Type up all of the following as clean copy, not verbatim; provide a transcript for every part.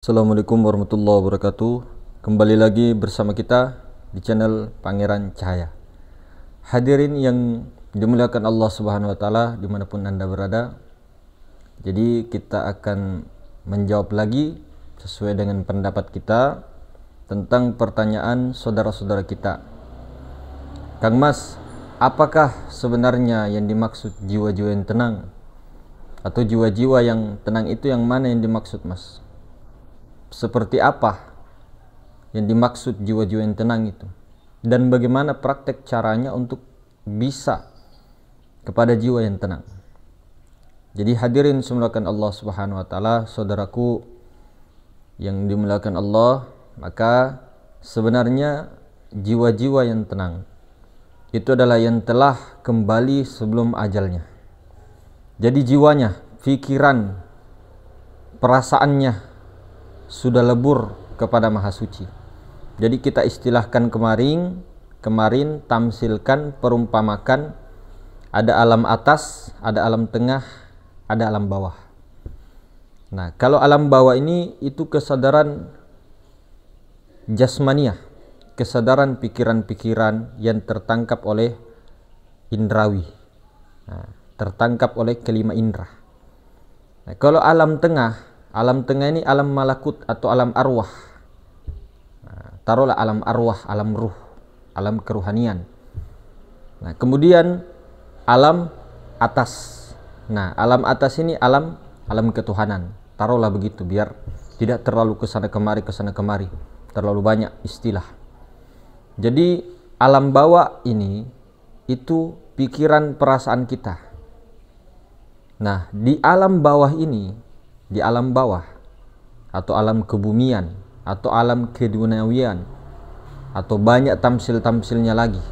Assalamualaikum warahmatullahi wabarakatuh. Kembali lagi bersama kita di channel Pangeran Cahaya. Hadirin yang dimuliakan Allah Subhanahu wa Ta'ala dimanapun Anda berada. Jadi kita akan menjawab lagi sesuai dengan pendapat kita tentang pertanyaan saudara-saudara kita. Kang Mas, apakah sebenarnya yang dimaksud jiwa-jiwa yang tenang? Atau jiwa-jiwa yang tenang itu yang mana yang dimaksud, Mas? Seperti apa yang dimaksud jiwa-jiwa yang tenang itu, dan bagaimana praktek caranya untuk bisa kepada jiwa yang tenang. Jadi hadirin dimuliakan Allah Subhanahu wa Ta'ala, saudaraku yang dimuliakan Allah, maka sebenarnya jiwa-jiwa yang tenang itu adalah yang telah kembali sebelum ajalnya. Jadi jiwanya, pikiran, perasaannya sudah lebur kepada Maha Suci. Jadi kita istilahkan kemarin tamsilkan, perumpamakan, ada alam atas, ada alam tengah, ada alam bawah. Nah, kalau alam bawah ini itu kesadaran jasmaniah, kesadaran pikiran-pikiran yang tertangkap oleh indrawi, tertangkap oleh kelima indera. Nah, kalau alam tengah ini alam malakut atau alam arwah. Taruhlah alam arwah, alam ruh, alam keruhanian. Nah, kemudian alam atas. Nah, alam atas ini alam ketuhanan. Taruhlah begitu biar tidak terlalu kesana kemari, terlalu banyak istilah. Jadi alam bawah ini itu pikiran perasaan kita. Nah, di alam bawah ini, di alam bawah atau alam kebumian atau alam keduniawian atau banyak tamsil-tamsilnya lagi.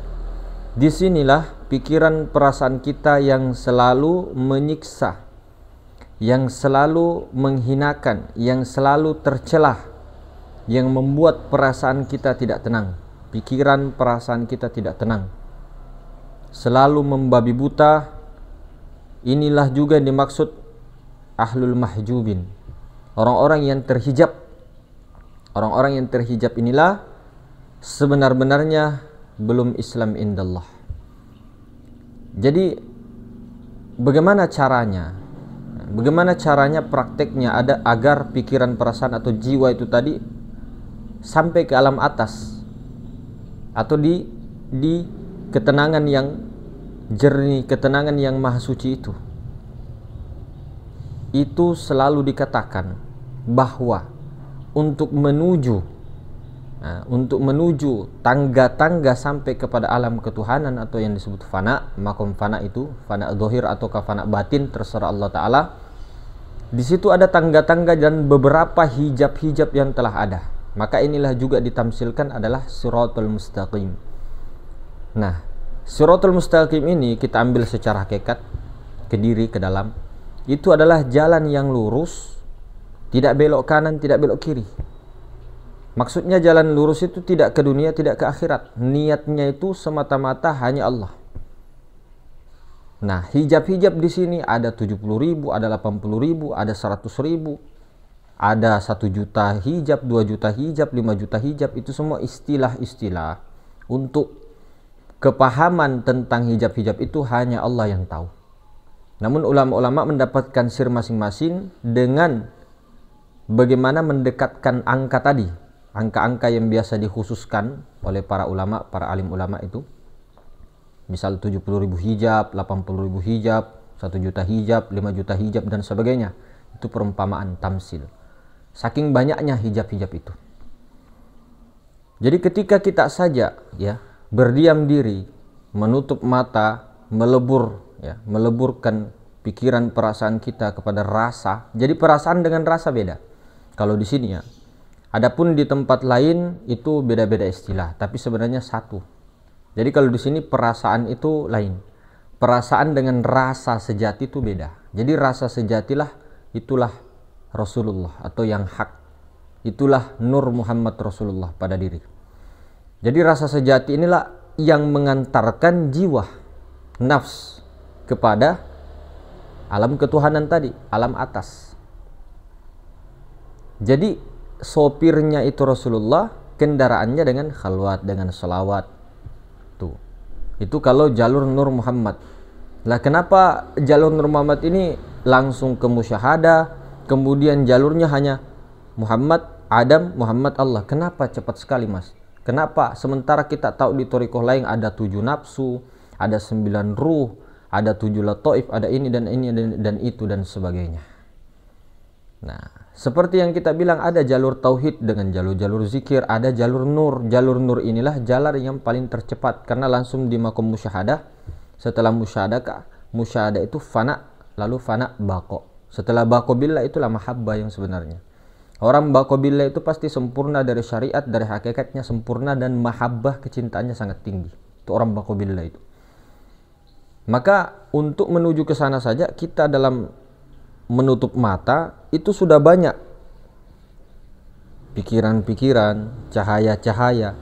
Disinilah pikiran perasaan kita yang selalu menyiksa, yang selalu menghinakan, yang selalu tercelah, yang membuat perasaan kita tidak tenang. Pikiran perasaan kita tidak tenang, selalu membabi buta. Inilah juga yang dimaksud ahlul mahjubin, orang-orang yang terhijab. Orang-orang yang terhijab inilah sebenar-benarnya belum Islam indallah. Jadi bagaimana caranya? Bagaimana caranya prakteknya ada agar pikiran, perasaan atau jiwa itu tadi sampai ke alam atas atau di ketenangan yang jernih, ketenangan yang maha suci itu. Itu selalu dikatakan bahwa untuk menuju tangga-tangga sampai kepada alam ketuhanan atau yang disebut fana, makom fana itu fana zahir atau fana batin, terserah Allah Ta'ala. Di situ ada tangga-tangga dan beberapa hijab-hijab yang telah ada. Maka inilah juga ditamsilkan adalah siratul mustaqim. Nah, siratul mustaqim ini kita ambil secara hakikat ke diri, ke dalam. Itu adalah jalan yang lurus, tidak belok kanan, tidak belok kiri. Maksudnya jalan lurus itu tidak ke dunia, tidak ke akhirat. Niatnya itu semata-mata hanya Allah. Nah, hijab-hijab di sini ada 70.000, ada 80.000, ada 100.000, ada 1 juta hijab, 2 juta hijab, 5 juta hijab. Itu semua istilah-istilah untuk kepahaman tentang hijab-hijab itu hanya Allah yang tahu. Namun ulama-ulama mendapatkan sir masing-masing dengan bagaimana mendekatkan angka tadi, angka-angka yang biasa dikhususkan oleh para ulama, para alim ulama itu. Misal 70.000 hijab, 80.000 hijab, 1 juta hijab, 5 juta hijab dan sebagainya. Itu perumpamaan tamsil. Saking banyaknya hijab-hijab itu. Jadi ketika kita saja berdiam diri, menutup mata, meleburkan pikiran perasaan kita kepada rasa. Jadi perasaan dengan rasa beda. Kalau di sini adapun di tempat lain itu beda-beda istilah, tapi sebenarnya satu. Jadi kalau di sini perasaan itu lain. Perasaan dengan rasa sejati itu beda. Jadi rasa sejatilah itulah Rasulullah atau yang hak. Itulah Nur Muhammad Rasulullah pada diri. Jadi rasa sejati inilah yang mengantarkan jiwa, nafs kepada alam ketuhanan tadi, alam atas. Jadi sopirnya itu Rasulullah, kendaraannya dengan khalwat, dengan selawat. Tuh. Itu kalau jalur Nur Muhammad. Lah kenapa jalur Nur Muhammad ini langsung ke musyahadah, kemudian jalurnya hanya Muhammad, Adam, Muhammad, Allah? Kenapa cepat sekali, Mas? Kenapa? Sementara kita tahu di thariqah lain ada 7 nafsu, ada 9 ruh, ada 7 lataif, ada ini dan itu dan sebagainya. Nah, seperti yang kita bilang, ada jalur tauhid dengan jalur-jalur zikir, ada jalur nur. Jalur nur inilah jalan yang paling tercepat karena langsung di makom musyahadah. Setelah musyahadah itu fana, lalu fana bako. Setelah bako billah itulah mahabbah yang sebenarnya. Orang bako billah itu pasti sempurna dari syariat, dari hakikatnya sempurna, dan mahabbah kecintaannya sangat tinggi. Itu orang bako billah itu. Maka untuk menuju ke sana saja kita dalam menutup mata itu sudah banyak pikiran-pikiran, cahaya-cahaya,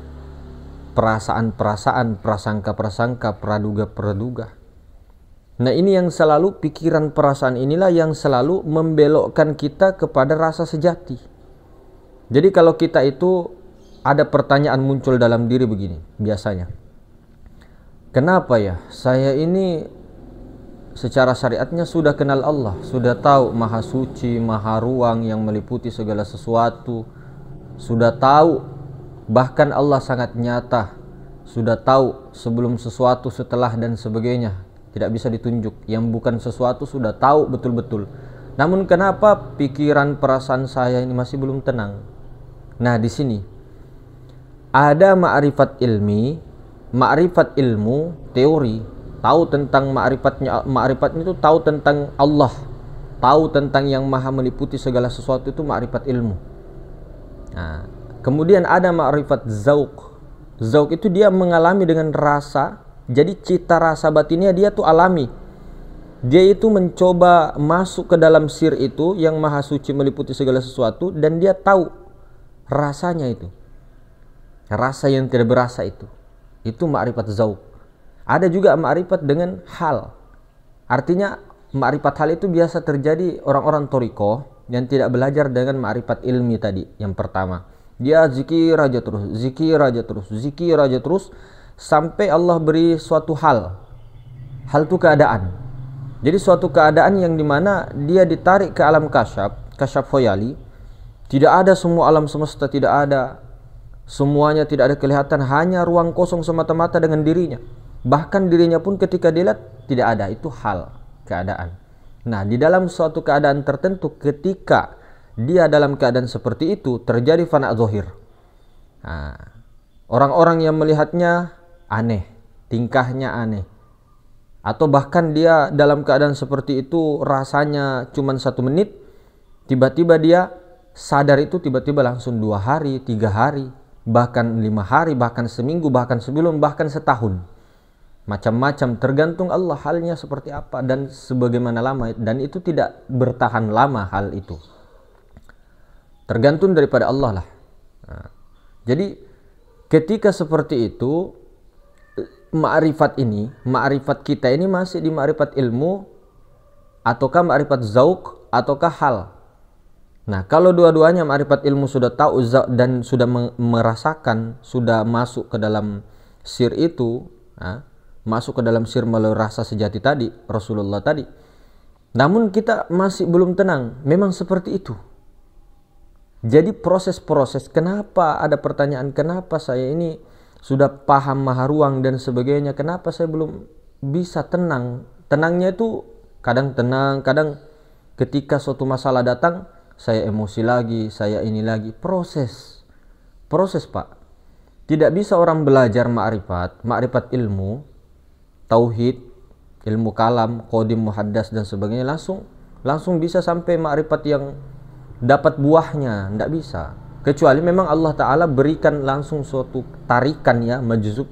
perasaan-perasaan, prasangka-prasangka, praduga-praduga. Nah, ini yang selalu, pikiran perasaan inilah yang selalu membelokkan kita kepada rasa sejati. Jadi kalau kita itu ada pertanyaan muncul dalam diri begini biasanya, kenapa ya saya ini secara syariatnya sudah kenal Allah, sudah tahu maha suci, maha ruang yang meliputi segala sesuatu, sudah tahu bahkan Allah sangat nyata, sudah tahu sebelum sesuatu, setelah dan sebagainya, tidak bisa ditunjuk, yang bukan sesuatu sudah tahu betul-betul. Namun kenapa pikiran perasaan saya ini masih belum tenang? Nah, di sini ada ma'rifat ilmi, ma'rifat ilmu, teori, tahu tentang ma'rifatnya. Ma'rifat itu tahu tentang Allah, tahu tentang yang maha meliputi segala sesuatu, itu ma'rifat ilmu. Nah, kemudian ada ma'rifat zauq. Zauq itu dia mengalami dengan rasa. Jadi cita rasa batinnya dia tuh alami. Dia itu mencoba masuk ke dalam sir itu yang maha suci meliputi segala sesuatu, dan dia tahu rasanya itu. Rasa yang tidak berasa itu. Itu ma'rifat zauq. Ada juga ma'rifat dengan hal. Artinya ma'rifat hal itu biasa terjadi orang-orang thariqah yang tidak belajar dengan ma'rifat ilmi tadi yang pertama. Dia zikir aja terus, zikir aja terus, zikir aja terus, sampai Allah beri suatu hal. Hal itu keadaan. Jadi suatu keadaan yang dimana dia ditarik ke alam kasyaf khoyali. Tidak ada semua alam semesta, tidak ada. Semuanya tidak ada kelihatan, hanya ruang kosong semata-mata dengan dirinya. Bahkan dirinya pun ketika dilihat tidak ada, itu hal, keadaan. Nah, di dalam suatu keadaan tertentu, ketika dia dalam keadaan seperti itu, terjadi fana zohir. Nah, orang-orang yang melihatnya aneh, tingkahnya aneh, atau bahkan dia dalam keadaan seperti itu rasanya cuma 1 menit, tiba-tiba dia sadar itu tiba-tiba langsung 2 hari, 3 hari, bahkan 5 hari, bahkan seminggu, bahkan sebulan, bahkan setahun. Macam-macam, tergantung Allah halnya seperti apa dan sebagaimana lama, dan itu tidak bertahan lama hal itu. Tergantung daripada Allah lah. Nah, jadi ketika seperti itu, ma'rifat ini, ma'rifat kita ini masih di ma'rifat ilmu, ataukah ma'rifat zauq, ataukah hal. Nah, kalau dua-duanya ma'rifat ilmu sudah tahu dan sudah merasakan, sudah masuk ke dalam sir itu, masuk ke dalam sir melalui rasa sejati tadi, Rasulullah tadi. Namun kita masih belum tenang, memang seperti itu. Jadi proses-proses, kenapa ada pertanyaan, kenapa saya ini sudah paham maha ruang dan sebagainya, kenapa saya belum bisa tenang? Tenangnya itu kadang tenang, kadang ketika suatu masalah datang, saya emosi lagi, saya ini lagi. Proses Pak. Tidak bisa orang belajar ma'rifat ilmu, tauhid, ilmu kalam, qadim, muhaddas dan sebagainya langsung bisa sampai ma'rifat yang dapat buahnya. Tidak bisa, kecuali memang Allah Ta'ala berikan langsung suatu tarikan ya, majzub,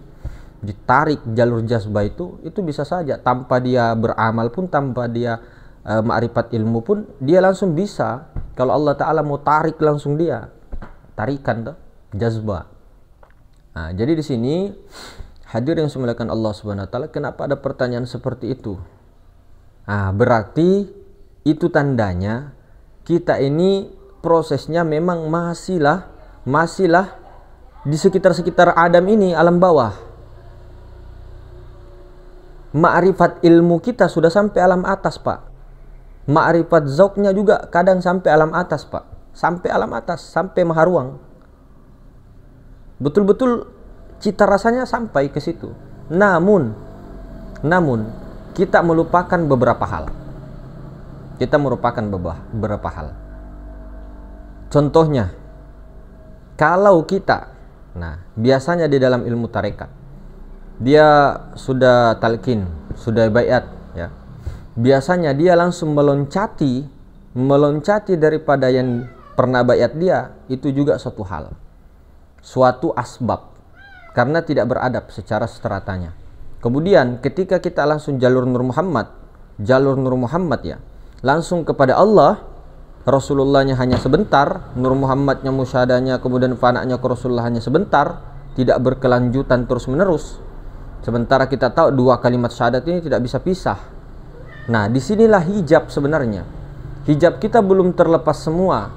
ditarik jalur jazbah itu bisa saja tanpa dia beramal pun, tanpa dia ma'rifat ilmu pun, dia langsung bisa. Kalau Allah Ta'ala mau tarik, langsung dia tarikan tuh jazbah. Nah, jadi di sini hadir yang dimuliakan Allah Subhanahu wa taala, kenapa ada pertanyaan seperti itu? Nah, berarti itu tandanya kita ini prosesnya memang masihlah di sekitar Adam ini, alam bawah. Ma'rifat ilmu kita sudah sampai alam atas, Pak. Ma'rifat zauknya juga kadang sampai alam atas, Pak. Sampai alam atas, sampai maharuang. Betul-betul cita rasanya sampai ke situ. Namun kita melupakan beberapa hal. Contohnya, kalau kita, biasanya di dalam ilmu tarekat, dia sudah talqin, sudah baiat, ya. Biasanya dia langsung meloncati daripada yang pernah baiat dia, itu juga suatu hal, suatu asbab, karena tidak beradab secara seteratanya. Kemudian ketika kita langsung jalur Nur Muhammad ya, langsung kepada Allah, Rasulullahnya hanya sebentar, Nur Muhammadnya musyahadanya, kemudian fananya ke Rasulullah hanya sebentar, tidak berkelanjutan terus menerus. Sementara kita tahu dua kalimat syahadat ini tidak bisa pisah. Nah, disinilah hijab sebenarnya. Hijab kita belum terlepas semua.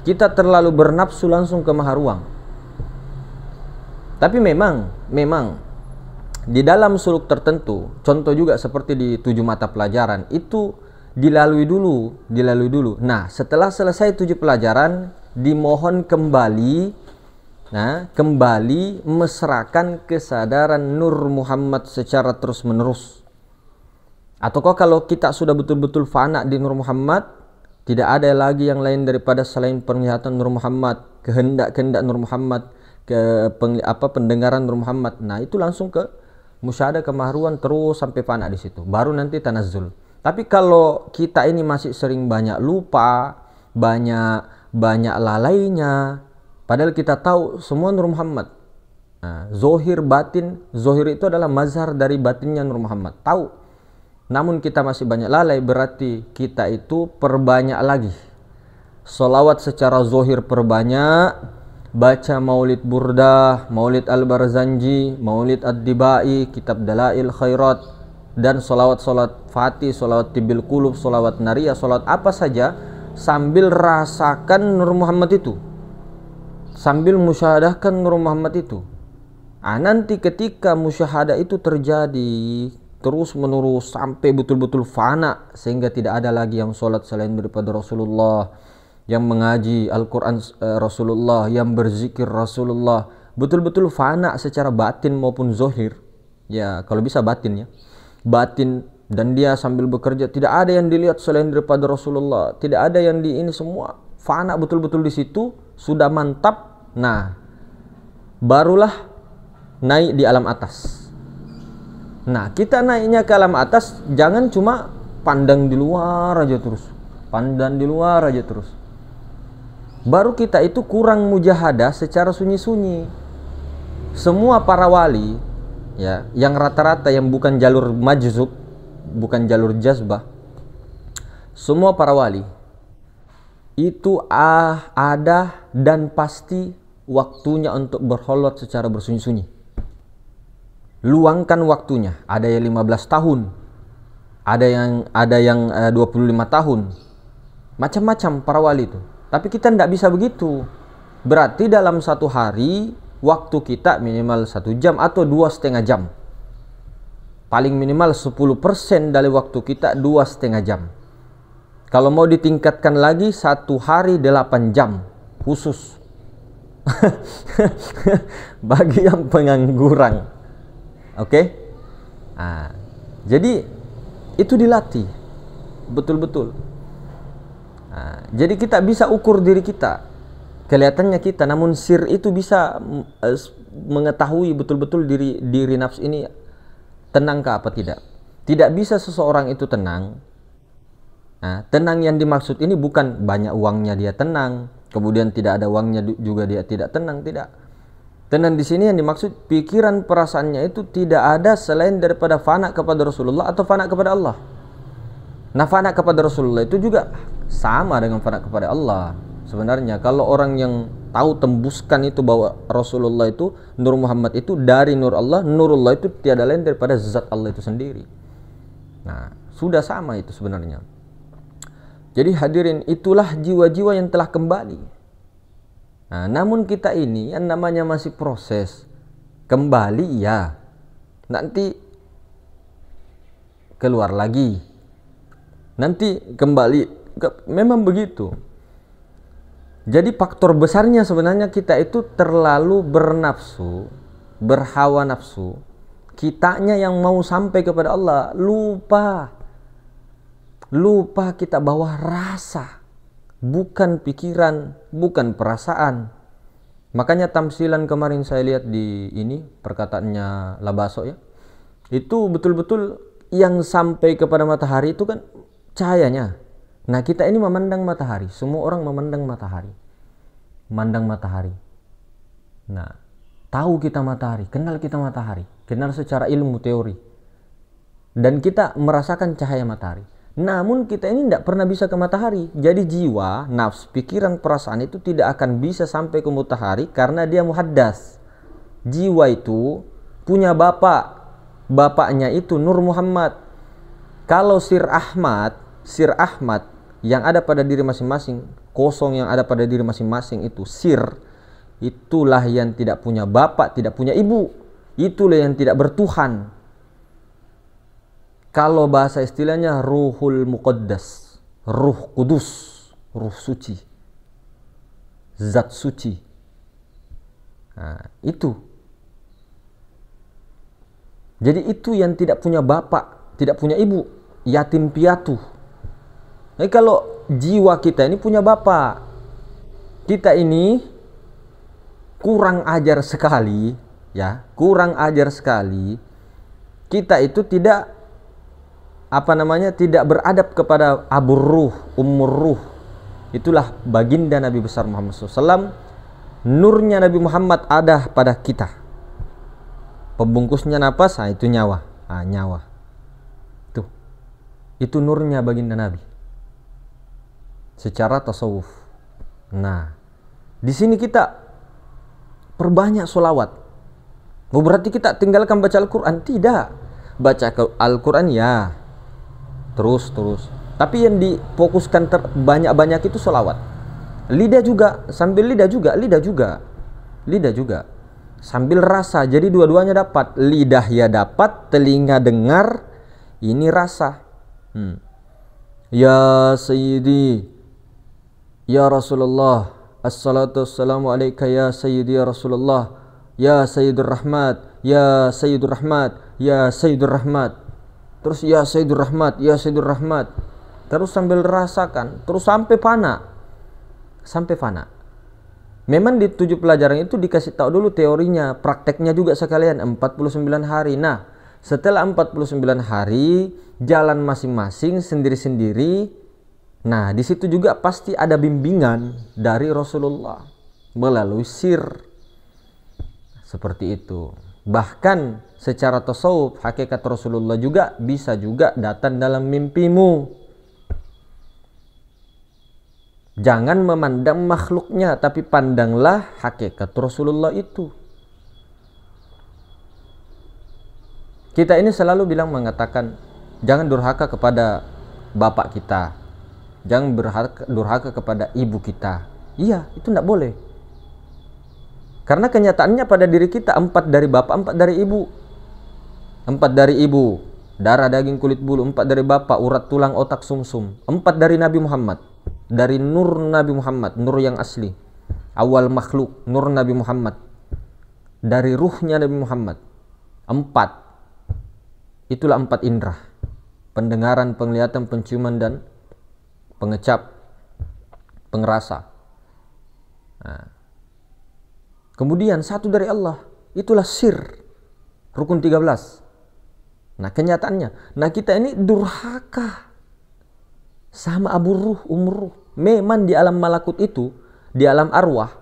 Kita terlalu bernafsu langsung ke maharuang. Tapi memang di dalam suluk tertentu, contoh juga seperti di 7 mata pelajaran, itu dilalui dulu. Nah, setelah selesai 7 pelajaran, dimohon kembali mesrakan kesadaran Nur Muhammad secara terus menerus. Ataukah kalau kita sudah betul-betul fana di Nur Muhammad, tidak ada lagi yang lain daripada selain penglihatan Nur Muhammad, kehendak Nur Muhammad, pendengaran Nur Muhammad. Nah, itu langsung ke musyahadah, kemaharuan, terus sampai fana di situ. Baru nanti tanazzul. Tapi kalau kita ini masih sering banyak lupa, banyak lalainya, padahal kita tahu semua Nur Muhammad. Nah, zohir batin, zohir itu adalah mazhar dari batinnya Nur Muhammad. Tahu. Namun kita masih banyak lalai, berarti kita itu perbanyak lagi. Sholawat secara zohir perbanyak, baca maulid burdah, maulid al-barzanji, maulid ad-dibai, kitab dalail khairat, dan sholawat fatih, sholawat tibil qulub, sholawat nariyah, sholawat apa saja, sambil rasakan Nur Muhammad itu, sambil musyahadahkan Nur Muhammad itu. Nanti ketika musyahadah itu terjadi terus menerus sampai betul-betul fana, sehingga tidak ada lagi yang sholat selain daripada Rasulullah, yang mengaji Al-Quran Rasulullah, yang berzikir Rasulullah, betul-betul fana secara batin maupun zohir. Ya, kalau bisa batin ya, batin, dan dia sambil bekerja, tidak ada yang dilihat selain daripada Rasulullah, tidak ada yang ini, semua fana betul-betul di situ, sudah mantap. Nah, barulah naik di alam atas. Nah, kita naiknya ke alam atas, jangan cuma pandang di luar aja terus, baru kita itu kurang mujahadah secara sunyi-sunyi. Semua para wali ya, yang rata-rata yang bukan jalur majzub, bukan jalur jazbah, semua para wali itu ada dan pasti waktunya untuk berholot secara bersunyi-sunyi. Luangkan waktunya. Ada yang 15 tahun, ada yang 25 tahun, macam-macam para wali itu. Tapi kita tidak bisa begitu. Berarti dalam satu hari waktu kita minimal 1 jam atau 2,5 jam. Paling minimal 10% dari waktu kita 2,5 jam. Kalau mau ditingkatkan lagi, 1 hari 8 jam khusus bagi yang pengangguran. Oke? Nah, jadi itu dilatih betul-betul. Nah, jadi kita bisa ukur diri kita, kelihatannya kita, namun sir itu bisa mengetahui betul-betul diri nafs ini tenangkah apa tidak. Tidak bisa seseorang itu tenang. Nah, tenang yang dimaksud ini bukan banyak uangnya dia tenang, kemudian tidak ada uangnya juga dia tidak tenang, tidak. Tenang di sini yang dimaksud pikiran perasaannya itu tidak ada selain daripada fana kepada Rasulullah atau fana kepada Allah. Nah, fana kepada Rasulullah itu juga sama dengan fana kepada Allah. Sebenarnya kalau orang yang tahu tembuskan itu bahwa Rasulullah itu, Nur Muhammad itu dari Nur Allah, Nurullah itu tiada lain daripada zat Allah itu sendiri. Nah, sudah sama itu sebenarnya. Jadi hadirin, itulah jiwa-jiwa yang telah kembali. Nah, namun kita ini yang namanya masih proses. Kembali ya, nanti keluar lagi, nanti kembali, memang begitu. Jadi faktor besarnya sebenarnya kita itu terlalu bernafsu, berhawa nafsu. Kitanya yang mau sampai kepada Allah, lupa kita bawa rasa, bukan pikiran, bukan perasaan. Makanya tamsilan kemarin saya lihat di ini perkataannya Labaso ya, itu betul-betul yang sampai kepada matahari itu kan cahayanya. Nah, kita ini memandang matahari, semua orang memandang matahari, memandang matahari. Nah, tahu kita matahari, kenal kita matahari, kenal secara ilmu teori, dan kita merasakan cahaya matahari. Namun kita ini tidak pernah bisa ke matahari. Jadi jiwa, nafs, pikiran, perasaan itu tidak akan bisa sampai ke matahari karena dia muhaddas. Jiwa itu punya bapak, bapaknya itu Nur Muhammad. Kalau Sir Ahmad yang ada pada diri masing-masing, kosong yang ada pada diri masing-masing itu sir, itulah yang tidak punya bapak, tidak punya ibu, itulah yang tidak bertuhan. Kalau bahasa istilahnya ruhul muqaddas, ruh kudus, ruh suci, zat suci. Nah, itu. Jadi itu yang tidak punya bapak, tidak punya ibu, yatim piatu. Nah, kalau jiwa kita ini punya bapak, kita ini kurang ajar sekali, ya, kurang ajar sekali. Kita itu tidak tidak beradab kepada abur ruh, ummur ruh. Itulah baginda Nabi besar Muhammad SAW. Nurnya Nabi Muhammad ada pada kita. Pembungkusnya napas, nah itu nyawa. Nah, nyawa. Tuh. Itu nurnya baginda Nabi. Secara tasawuf. Nah, di sini kita perbanyak sholawat. Berarti kita tinggalkan baca Al-Quran? Tidak. Baca Al-Quran ya, terus. Tapi yang difokuskan banyak-banyak itu sholawat. Lidah juga, sambil lidah juga. Sambil rasa, jadi dua-duanya dapat. Lidah ya dapat, telinga dengar, ini rasa. Ya Sayyidi, ya Rasulullah, assalatu wassalamu alaika ya Sayyidi ya Rasulullah, ya Sayyidur Rahmat, ya Sayyidur Rahmat, ya Sayyidur Rahmat. Terus ya Sayyidur Rahmat, ya Sayyidur Rahmat. Terus sambil rasakan, terus sampai fana. Memang di 7 pelajaran itu dikasih tahu dulu teorinya, prakteknya juga sekalian 49 hari. Nah, setelah 49 hari jalan masing-masing sendiri-sendiri. Nah, di situ juga pasti ada bimbingan dari Rasulullah melalui sir. Seperti itu. Bahkan secara tasawuf, hakikat Rasulullah juga bisa juga datang dalam mimpimu. Jangan memandang makhluknya, tapi pandanglah hakikat Rasulullah itu. Kita ini selalu mengatakan, jangan durhaka kepada bapak kita, jangan durhaka kepada ibu kita. Iya, itu tidak boleh. Karena kenyataannya pada diri kita 4 dari bapak, 4 dari ibu. 4 dari ibu, darah daging kulit bulu. 4 dari bapak, urat tulang otak sumsum. 4 dari Nabi Muhammad, dari nur Nabi Muhammad, nur yang asli, awal makhluk, nur Nabi Muhammad, dari ruhnya Nabi Muhammad. 4. Itulah 4 indera: pendengaran, penglihatan, penciuman, dan pengecap, pengerasa. Nah, kemudian 1 dari Allah, itulah sir, rukun 13. Nah, kenyataannya, kita ini durhaka sama abu ruh, umur ruh. Memang di alam malakut itu, di alam arwah,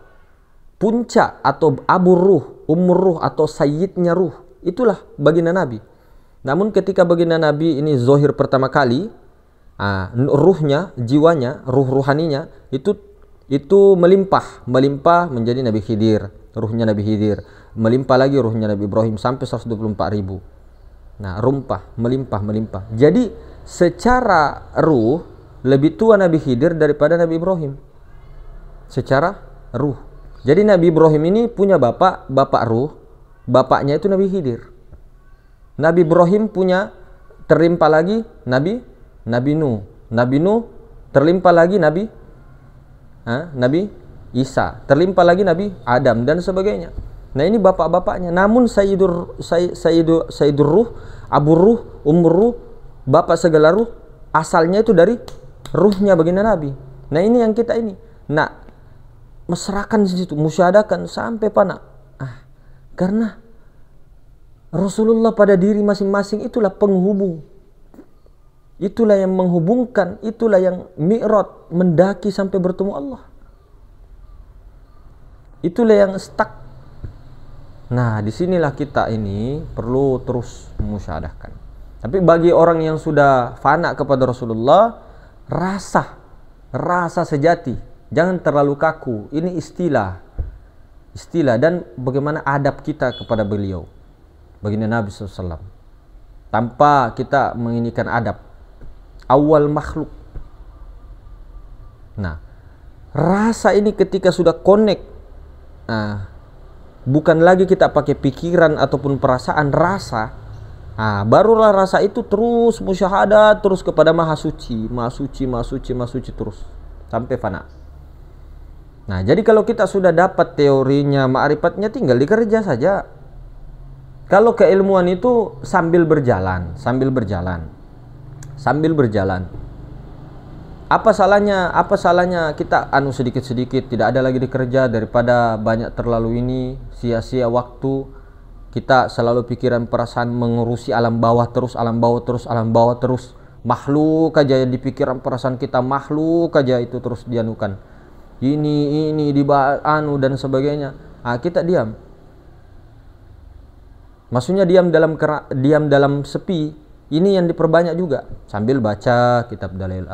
puncak atau abu ruh, umur ruh atau sayyidnya ruh, itulah baginda Nabi. Namun ketika baginda Nabi ini zohir pertama kali, ruhnya, jiwanya, ruh ruhaninya itu melimpah menjadi Nabi Khidir, ruhnya Nabi Khidir, melimpah lagi ruhnya Nabi Ibrahim sampai 124.000. Nah, melimpah. Jadi secara ruh lebih tua Nabi Khidir daripada Nabi Ibrahim secara ruh. Jadi Nabi Ibrahim ini punya bapak ruh, bapaknya itu Nabi Khidir. Nabi Ibrahim punya terlimpah lagi Nabi Nuh. Nabi Nuh terlimpah lagi Nabi Isa, terlimpah lagi Nabi Adam dan sebagainya. Nah, ini bapak-bapaknya. Namun Sayyidur Ruh, Abu Ruh, Ruh, bapak segala ruh, asalnya itu dari ruhnya baginda Nabi. Nah, ini yang kita ini. Nah, mesrakan di situ, musyahadakan sampai fana. Karena Rasulullah pada diri masing-masing itulah penghubung. Itulah yang menghubungkan, itulah yang mi'raj, mendaki sampai bertemu Allah. Itulah yang stuck. Nah, disinilah kita ini perlu terus memusyahadahkan. Tapi bagi orang yang sudah fana kepada Rasulullah, rasa sejati, jangan terlalu kaku. Ini istilah dan bagaimana adab kita kepada beliau, baginda Nabi SAW, tanpa kita menginikan adab. Awal makhluk. Nah, rasa ini ketika sudah connect, bukan lagi kita pakai pikiran ataupun perasaan, rasa. Barulah rasa itu terus musyahadat terus kepada Maha Suci terus sampai fana. Nah, jadi kalau kita sudah dapat teorinya, ma'rifatnya, tinggal dikerja saja. Kalau keilmuan itu sambil berjalan. Apa salahnya kita sedikit-sedikit, tidak ada lagi dikerja daripada banyak terlalu ini sia-sia waktu. Kita selalu pikiran perasaan mengurusi alam bawah terus. Makhluk aja yang di pikiran perasaan kita, makhluk aja itu terus dianukan. Ini dan sebagainya. Kita diam. Maksudnya diam dalam sepi. Ini yang diperbanyak juga, sambil baca kitab Dalail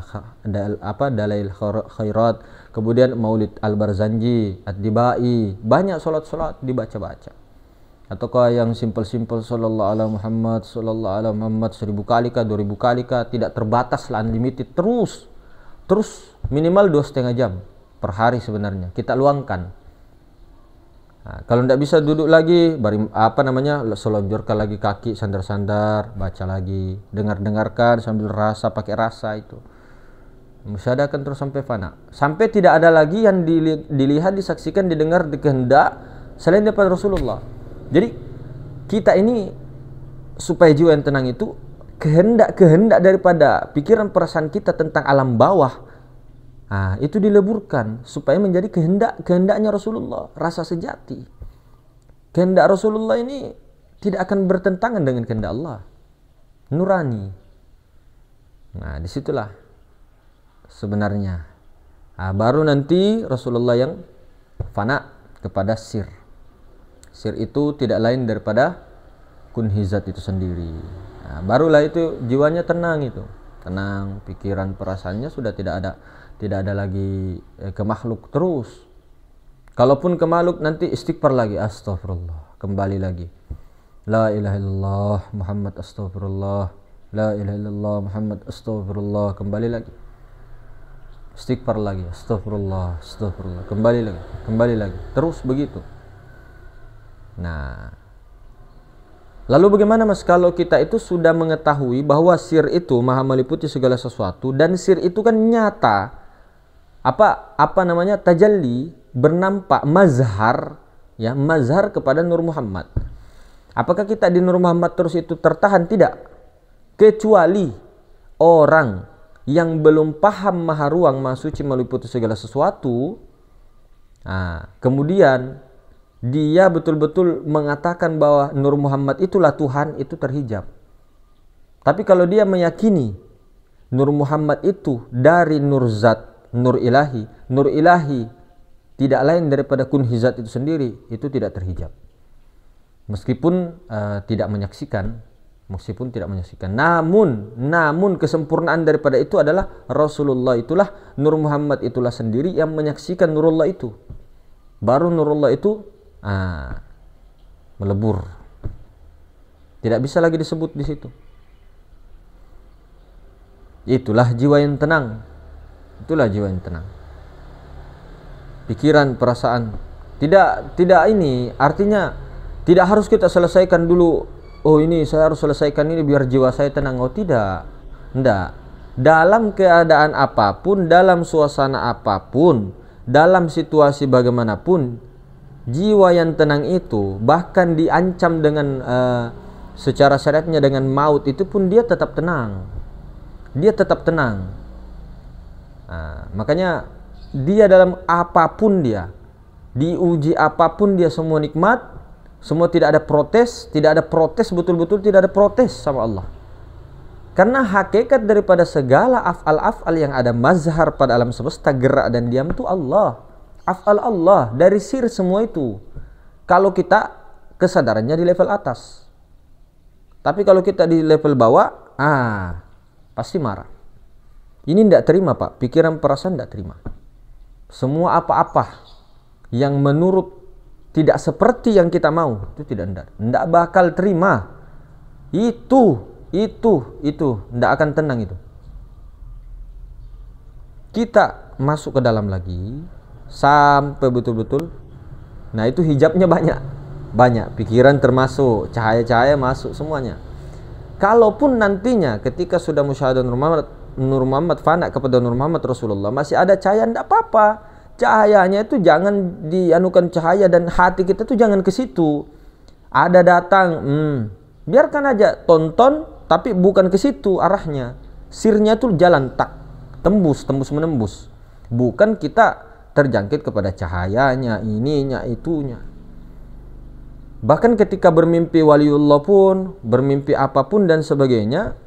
Khairat, kemudian Maulid Al-Barzanji, Ad-Dibai, banyak salat dibaca-baca. Ataukah yang simple sallallahu alaihi Muhammad 1000 kali kah, 2000 kali kah, tidak terbatas lah, unlimited, terus minimal 2,5 jam per hari sebenarnya kita luangkan. Kalau tidak bisa duduk lagi, selonjorkan lagi kaki, sandar-sandar, baca lagi, dengarkan sambil pakai rasa itu. Musyahadakan terus sampai fana. Sampai tidak ada lagi yang dilihat, disaksikan, didengar, dikehendak selain daripada Rasulullah. Jadi kita ini supaya jiwa yang tenang itu kehendak daripada pikiran perasaan kita tentang alam bawah. Itu dileburkan supaya menjadi kehendaknya Rasulullah, rasa sejati. Kehendak Rasulullah ini tidak akan bertentangan dengan kehendak Allah, nurani. Nah, disitulah sebenarnya baru nanti Rasulullah yang fana kepada sir. Sir itu tidak lain daripada kunhizat itu sendiri. Barulah itu jiwanya tenang, pikiran perasaannya sudah tidak ada lagi ke makhluk terus. Kalaupun ke makhluk nanti istighfar lagi, astagfirullah, kembali lagi, la ilaha illallah Muhammad astagfirullah, la ilaha illallah Muhammad astagfirullah, kembali lagi, istighfar lagi, astagfirullah, kembali lagi, terus begitu. Nah, lalu bagaimana Mas kalau kita itu sudah mengetahui bahwa sir itu maha meliputi segala sesuatu, dan sir itu kan nyata, tajalli, bernampak, mazhar kepada Nur Muhammad. Apakah kita di Nur Muhammad terus itu tertahan? Tidak. Kecuali orang yang belum paham maha ruang, maha suci, meliputi segala sesuatu, kemudian dia betul-betul mengatakan bahwa Nur Muhammad itulah Tuhan, itu terhijab. Tapi kalau dia meyakini Nur Muhammad itu dari nur zat, nur ilahi tidak lain daripada kunhizat itu sendiri, itu tidak terhijab. Meskipun tidak menyaksikan, namun kesempurnaan daripada itu adalah Rasulullah itulah, Nur Muhammad itulah sendiri yang menyaksikan Nurullah itu. Baru Nurullah itu melebur. Tidak bisa lagi disebut di situ. Itulah jiwa yang tenang. Itulah jiwa yang tenang. Pikiran, perasaan. Tidak ini artinya tidak harus kita selesaikan dulu. Oh ini saya harus selesaikan ini biar jiwa saya tenang. Oh tidak. Tidak. Dalam keadaan apapun, dalam suasana apapun, dalam situasi bagaimanapun, jiwa yang tenang itu bahkan diancam dengan secara syariatnya dengan maut itu pun dia tetap tenang. Dia tetap tenang. Makanya dia dalam apapun dia, diuji apapun dia semua nikmat, semua tidak ada protes, betul-betul tidak ada protes sama Allah. Karena hakikat daripada segala af'al yang ada mazhar pada alam semesta, gerak dan diam itu Allah. Af'al Allah, dari sir semua itu. Kalau kita kesadarannya di level atas. Tapi kalau kita di level bawah, pasti marah. Ini tidak terima Pak, pikiran perasaan tidak terima. Semua apa-apa yang menurut tidak seperti yang kita mau, itu tidak bakal terima. Itu tidak akan tenang itu. Kita masuk ke dalam lagi sampai betul-betul. Nah itu hijabnya banyak, pikiran termasuk, cahaya-cahaya masuk semuanya. Kalaupun nantinya ketika sudah musyahadah Nur Muhammad fana kepada Nur Muhammad Rasulullah masih ada cahaya, tidak apa-apa. Cahayanya itu jangan dianukan cahaya dan hati kita tuh jangan ke situ. Ada datang, biarkan aja tonton, tapi bukan ke situ arahnya. Sirnya tuh jalan tembus menembus. Bukan kita terjangkit kepada cahayanya, ininya, itunya. Bahkan ketika bermimpi waliullah pun, bermimpi apapun dan sebagainya,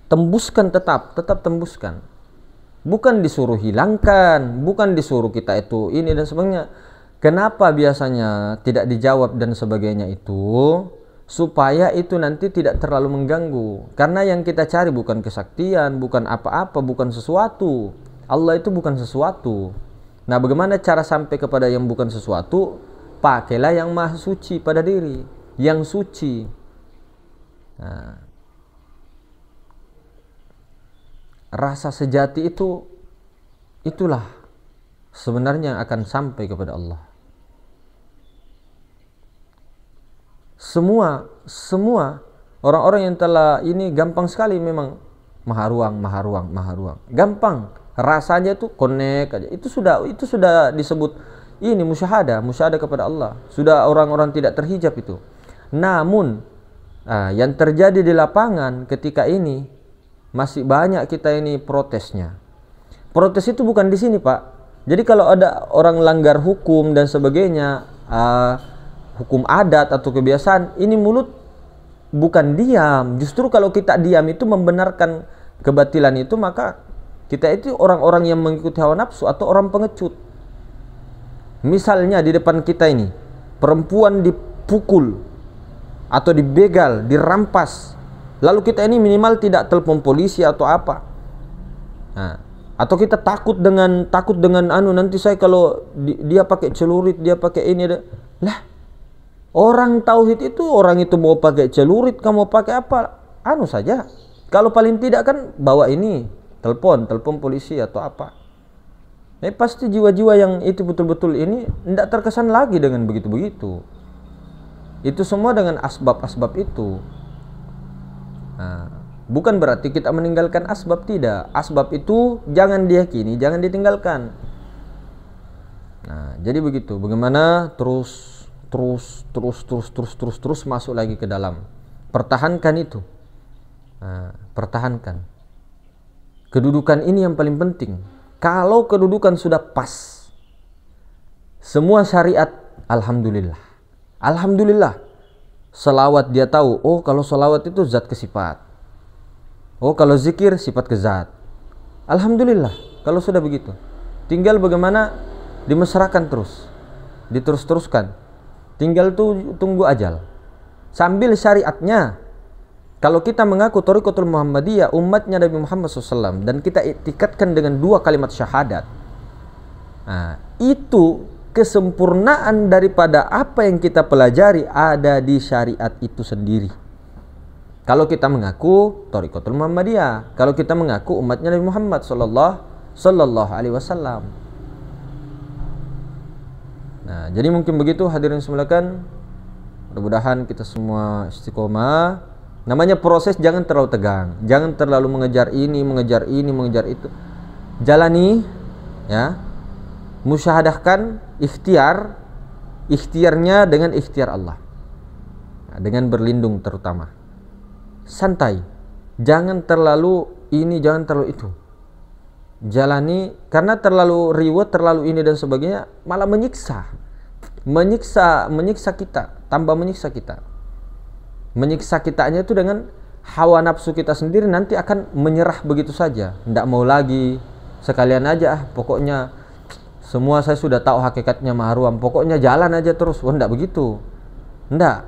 tembuskan tetap tembuskan. Bukan disuruh hilangkan, bukan disuruh kita itu ini dan sebagainya. Kenapa biasanya tidak dijawab dan sebagainya itu? Supaya itu nanti tidak terlalu mengganggu. Karena yang kita cari bukan kesaktian, bukan apa-apa, bukan sesuatu. Allah itu bukan sesuatu. Nah, bagaimana cara sampai kepada yang bukan sesuatu? Pakailah yang maha suci pada diri, yang suci. Nah, rasa sejati itulah sebenarnya akan sampai kepada Allah. Semua orang-orang yang telah ini gampang sekali memang maha ruang. Gampang. Rasanya tuh connect aja. Itu sudah disebut ini musyahadah kepada Allah. Sudah orang-orang tidak terhijab itu. Namun yang terjadi di lapangan ketika ini masih banyak kita ini protesnya. Protes itu bukan di sini Pak. Jadi kalau ada orang langgar hukum dan sebagainya, hukum adat atau kebiasaan, ini mulut bukan diam. Justru kalau kita diam itu membenarkan kebatilan itu, maka kita itu orang-orang yang mengikuti hawa nafsu atau orang pengecut. Misalnya di depan kita ini perempuan dipukul atau dibegal, dirampas, lalu kita ini minimal tidak telepon polisi atau apa. Atau kita takut dengan nanti saya kalau dia pakai celurit, dia pakai ini lah. Orang tauhid itu orang itu mau pakai celurit, kamu pakai apa? Saja. Kalau paling tidak kan bawa ini telepon polisi atau apa. Pasti jiwa-jiwa yang itu betul-betul ini tidak terkesan lagi dengan begitu-begitu. Itu semua dengan asbab-asbab itu. Bukan berarti kita meninggalkan asbab, tidak. Asbab itu jangan diyakini, jangan ditinggalkan. Jadi begitu. Bagaimana terus masuk lagi ke dalam. Pertahankan itu. Pertahankan. Kedudukan ini yang paling penting. Kalau kedudukan sudah pas, semua syariat, alhamdulillah. Alhamdulillah. Selawat dia tahu, oh kalau selawat itu zat ke sifat. Oh kalau zikir sifat ke zat. Alhamdulillah kalau sudah begitu. Tinggal bagaimana dimesrakan terus, diterus-teruskan. Tinggal tunggu ajal. Sambil syariatnya, kalau kita mengaku Thariqatul Muhammadiyah, umatnya Nabi Muhammad SAW, dan kita iktikadkan dengan 2 kalimat syahadat, itu kesempurnaan daripada apa yang kita pelajari ada di syariat itu sendiri. Kalau kita mengaku Thariqatul Muhammadiyah, kalau kita mengaku umatnya Nabi Muhammad Sallallahu Alaihi Wasallam. Nah, jadi mungkin begitu hadirin sekalian. Mudah-mudahan kita semua istiqomah. Namanya proses, jangan terlalu tegang, jangan terlalu mengejar ini, mengejar itu. Jalani, ya. Musyahadahkan ikhtiarnya dengan ikhtiar Allah. Nah, dengan berlindung terutama. Santai. Jangan terlalu ini, jangan terlalu itu. Jalani, karena terlalu reward, terlalu ini dan sebagainya malah menyiksa kita, tambah menyiksa kita. Menyiksa kitanya itu dengan hawa nafsu kita sendiri, nanti akan menyerah begitu saja, tidak mau lagi, sekalian aja pokoknya semua saya sudah tahu hakikatnya mahruam, pokoknya jalan aja terus. Tidak begitu, tidak.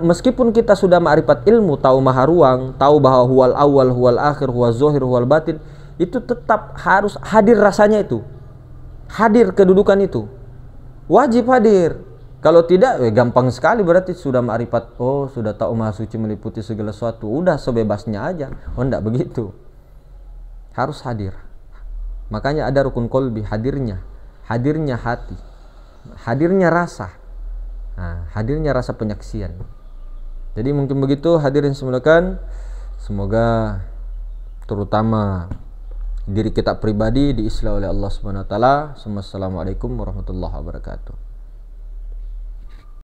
Meskipun kita sudah ma'rifat ilmu, tahu maharuang, tahu bahwa huwal awal, huwal akhir, huwal zohir, huwal batin, itu tetap harus hadir rasanya itu. Hadir kedudukan itu. Wajib hadir. Kalau tidak, gampang sekali berarti sudah ma'rifat. Oh, sudah tahu maha suci meliputi segala sesuatu. Udah sebebasnya aja. Oh, enggak begitu. Harus hadir. Makanya ada rukun qalbi, hadirnya hati, hadirnya rasa. Nah, hadirnya rasa penyaksian. Jadi mungkin begitu hadirin sekalian. Semoga terutama diri kita pribadi diislah oleh Allah Subhanahu wa taala. Assalamualaikum warahmatullahi wabarakatuh.